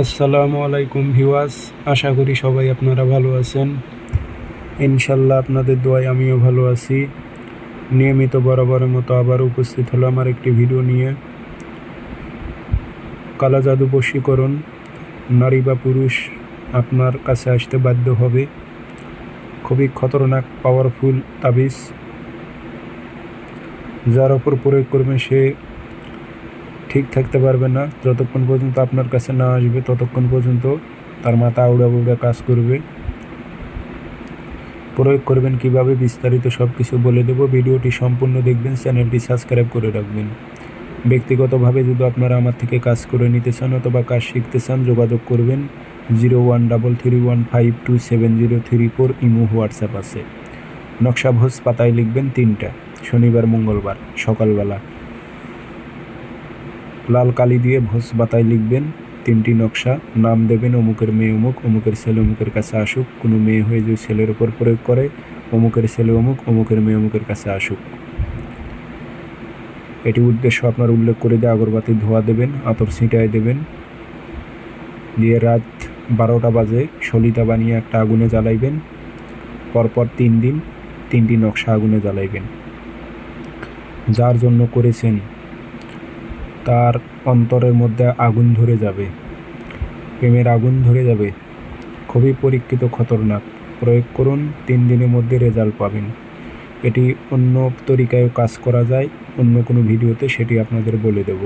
আসসালামু আলাইকুম ভিউয়ার্স, আশা করি সবাই আপনারা ভালো আছেন। ইনশাল্লাহ আপনাদের দোয়ায় আমিও ভালো আছি। নিয়মিত বরাবরের মতো আবার উপস্থিত হলো আমার একটি ভিডিও নিয়ে। কালা জাদু বশীকরণ, নারী বা পুরুষ আপনার কাছে আসতে বাধ্য হবে। খুবই খতরনাক পাওয়ারফুল তাবিজ, যার ওপর প্রয়োগ করবেন সে ঠিক থাকতে পারবে না। যতক্ষণ পর্যন্ত আপনার কাছে না আসবে ততক্ষণ পর্যন্ত তার মাথা আউড়া বুড়া কাজ করবে। প্রয়োগ করবেন কিভাবে বিস্তারিত সব কিছু বলে দেব। ভিডিওটি সম্পূর্ণ দেখবেন, চ্যানেলটি সাবস্ক্রাইব করে রাখবেন। ব্যক্তিগতভাবে যদি আপনারা আমার থেকে কাজ করে নিতে চান অথবা কাজ শিখতে চান, যোগাযোগ করবেন 0133152703 ইমো হোয়াটসঅ্যাপ আছে। নকশা ভোজ পাতায় লিখবেন 3টা, শনিবার মঙ্গলবার সকালবেলা। লাল কালি দিয়ে ভোজ পাতায় লিখবেন 3টি নকশা, নাম দেবেন অমুকের মেয়ে অমুক, অমুকের ছেলে অমুকের কাছে আসুক। কোনো মেয়ে হয়ে যদি ছেলের ওপর প্রয়োগ করে, অমুকের ছেলে অমুক, অমুকের মেয়ে অমুকের কাছে আসুক। এটি উদ্দেশ্য আপনার উল্লেখ করে দিয়ে আগরবাতি ধোয়া দেবেন, আতর ছিটায় দেবেন, দিয়ে রাত 12টা বাজে সলিতা বানিয়ে একটা আগুনে জ্বালাইবেন। পরপর 3 দিন 3টি নকশা আগুনে জ্বালাইবেন। যার জন্য করেছেন তার অন্তরের মধ্যে আগুন ধরে যাবে, প্রেমের আগুন ধরে যাবে। খুবই পরীক্ষিত, খতরনাক। প্রয়োগ করুন, 3 দিনের মধ্যে রেজাল্ট পাবেন। এটি অন্য তরিকায়ও কাজ করা যায়, অন্য কোনো ভিডিওতে সেটি আপনাদের বলে দেব।